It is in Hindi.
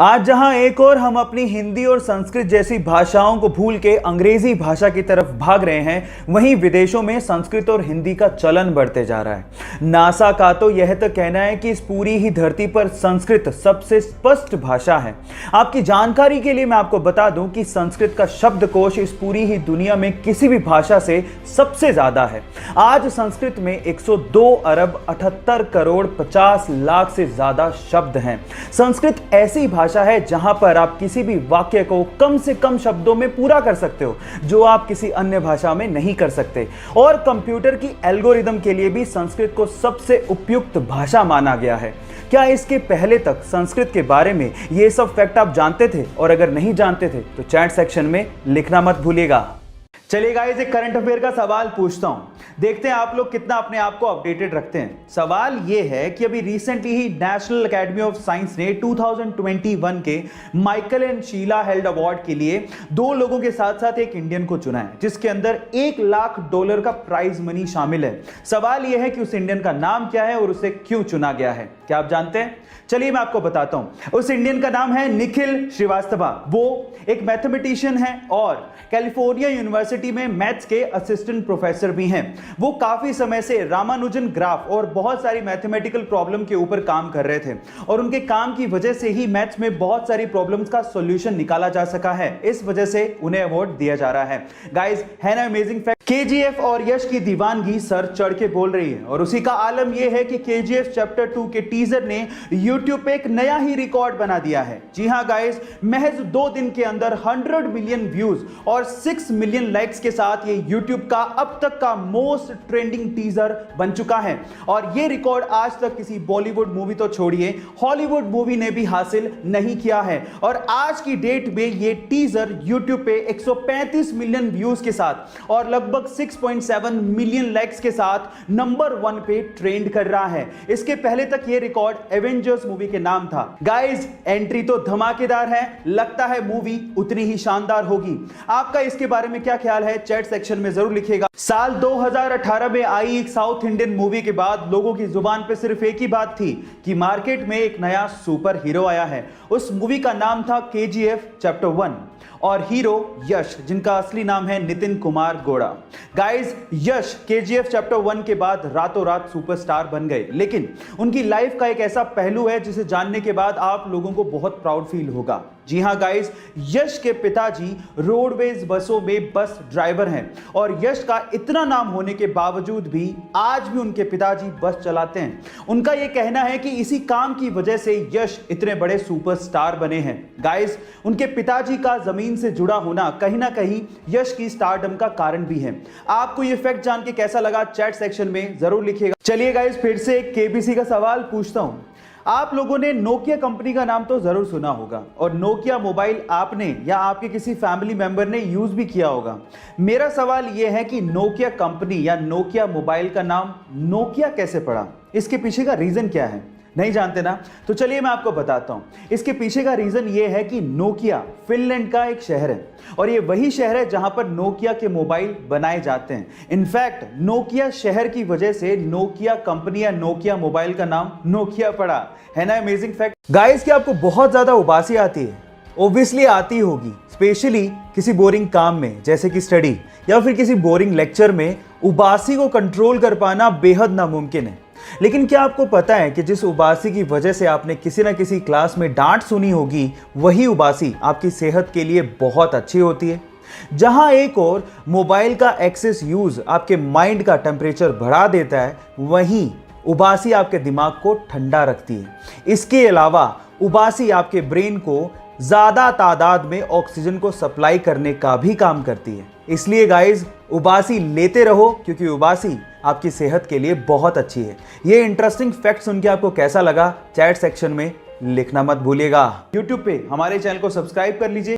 आज जहां एक और हम अपनी हिंदी और संस्कृत जैसी भाषाओं को भूल के अंग्रेजी भाषा की तरफ भाग रहे हैं, वहीं विदेशों में संस्कृत और हिंदी का चलन बढ़ते जा रहा है। नासा का तो यह तक कहना है कि इस पूरी ही धरती पर संस्कृत सबसे स्पष्ट भाषा है। आपकी जानकारी के लिए मैं आपको बता दूं कि संस्कृत का शब्दकोश इस पूरी ही दुनिया में किसी भी भाषा से सबसे ज्यादा है। आज संस्कृत में 102 अरब 78 करोड़ 50 लाख से ज्यादा शब्द हैं। संस्कृत ऐसी भाषा है जहां पर आप किसी भी वाक्य को कम से कम शब्दों में पूरा कर सकते हो, जो आप किसी अन्य भाषा में नहीं कर सकते। और कंप्यूटर की एल्गोरिदम के लिए भी संस्कृत को सबसे उपयुक्त भाषा माना गया है। क्या इसके पहले तक संस्कृत के बारे में ये सब फैक्ट आप जानते थे? और अगर नहीं जानते थे तो चैट सेक्शन में लिखना मत भूलिएगा। चलिए गाइस, एक करंट अफेयर का सवाल पूछता हूं, देखते हैं आप लोग कितना अपने आप को अपडेटेड रखते हैं। सवाल यह है कि अभी रिसेंटली ही नेशनल एकेडमी ऑफ साइंस ने 2021 के Michael and Sheila Held award के लिए 2 लोगों के साथ साथ एक इंडियन को चुना है, जिसके अंदर $1 लाख का प्राइज मनी शामिल है। सवाल यह है कि उस इंडियन का नाम क्या है और उसे क्यों चुना गया है। क्या आप जानते हैं? चलिए मैं आपको बताता हूं। उस इंडियन का नाम है निखिल श्रीवास्तव। वो एक मैथमेटिशियन है और कैलिफोर्निया यूनिवर्सिटी में मैथ्स के असिस्टेंट प्रोफेसर भी हैं। वो काफी समय से रामानुजन ग्राफ और बहुत सारी मैथमेटिकल प्रॉब्लम के ऊपर काम कर रहे थे और उनके काम की वजह से ही मैथ्स में बहुत सारी प्रॉब्लम्स का सॉल्यूशन निकाला जा सका है। इस वजह से उन्हें अवार्ड दिया जा रहा है। गाइस, है ना अमेजिंग फैक्ट? KGF और यश की दीवानगी सर चढ़ के बोल रही है और उसी का आलम यह है कि KGF चैप्टर 2 के टीजर ने YouTube पे एक नया ही रिकॉर्ड बना दिया है। जी हां गाइस, महज 2 दिन के अंदर 100 मिलियन व्यूज और 6 मिलियन लाइक्स के साथ ये YouTube का अब तक का मोस्ट ट्रेंडिंग टीजर बन चुका है। और ये रिकॉर्ड आज तक किसी बॉलीवुड मूवी तो छोड़िए, हॉलीवुड मूवी ने भी हासिल नहीं किया है। और आज की डेट में ये टीजर YouTube पे 135 मिलियन व्यूज के साथ और लगभग 6.7 मिलियन लाइक्स के साथ नंबर 1 पे ट्रेंड कर रहा है। इसके पहले तक ये रिकॉर्ड एवेंजर्स मूवी के नाम था। गाइस, एंट्री तो धमाकेदार है, लगता है मूवी उतनी ही शानदार होगी। आपका इसके बारे में क्या ख्याल है? चैट सेक्शन में जरूर लिखिएगा। साल 2018 में आई एक साउथ इंडियन मूवी के बाद लोगों की जुबान पे सिर्फ एक ही बात थी कि मार्केट में एक नया सुपर हीरो आया है। उस मूवी का नाम था KGF चैप्टर 1 और हीरो यश, जिनका असली नाम है नितिन कुमार गौड़ा। गाइस, यश KGF चैप्टर 1 के बाद रातों रात सुपरस्टार बन गए, लेकिन उनकी लाइफ का एक ऐसा पहलू है जिसे जानने के बाद आप लोगों को बहुत प्राउड फील होगा। जी हां गाइस, यश के पिताजी रोडवेज बसों में बस ड्राइवर हैं और यश का इतना नाम होने के बावजूद भी आज भी उनके पिताजी बस चलाते हैं। उनका यह कहना है कि इसी काम की वजह से यश इतने बड़े सुपरस्टार बने हैं। गाइस, उनके पिताजी का जमीन से जुड़ा होना कहीं ना कहीं यश की स्टारडम का कारण भी है। आपको यह फैक्ट जान के कैसा लगा? चैट सेक्शन में जरूर लिखिएगा। चलिए गाइस, फिर से एक KBC का सवाल पूछता हूं। आप लोगों ने नोकिया कंपनी का नाम तो जरूर सुना होगा और नोकिया मोबाइल आपने या आपके किसी फैमिली मेंबर ने यूज भी किया होगा। मेरा सवाल यह है कि नोकिया कंपनी या नोकिया मोबाइल का नाम नोकिया कैसे पड़ा? इसके पीछे का रीजन क्या है? नहीं जानते ना? तो चलिए मैं आपको बताता हूं। इसके पीछे का रीजन ये है कि नोकिया फिनलैंड का एक शहर है और ये वही शहर है जहां पर नोकिया के मोबाइल बनाए जाते हैं। इनफैक्ट नोकिया शहर की वजह से नोकिया कंपनी या नोकिया मोबाइल का नाम नोकिया पड़ा। है ना अमेजिंग फैक्ट? गाइस, क्या आपको बहुत ज्यादा उबासी आती है? ऑब्वियसली आती होगी, स्पेशली किसी बोरिंग काम में जैसे कि स्टडी या फिर किसी बोरिंग लेक्चर में उबासी को कंट्रोल कर पाना बेहद नामुमकिन है। लेकिन क्या आपको पता है कि जिस उबासी की वजह से आपने किसी ना किसी क्लास में डांट सुनी होगी, वही उबासी आपकी सेहत के लिए बहुत अच्छी होती है। जहां एक और मोबाइल का एक्सेस यूज आपके माइंड का टेम्परेचर बढ़ा देता है, वहीं उबासी आपके दिमाग को ठंडा रखती है। इसके अलावा उबासी आपके ब्रेन को ज्यादा तादाद में ऑक्सीजन को सप्लाई करने का भी काम करती है। इसलिए गाइज, उबासी लेते रहो क्योंकि उबासी आपकी सेहत के लिए बहुत अच्छी है। ये इंटरेस्टिंग फैक्ट सुन के आपको कैसा लगा? चैट सेक्शन में लिखना मत भूलिएगा। YouTube पे हमारे चैनल को सब्सक्राइब कर लीजिए।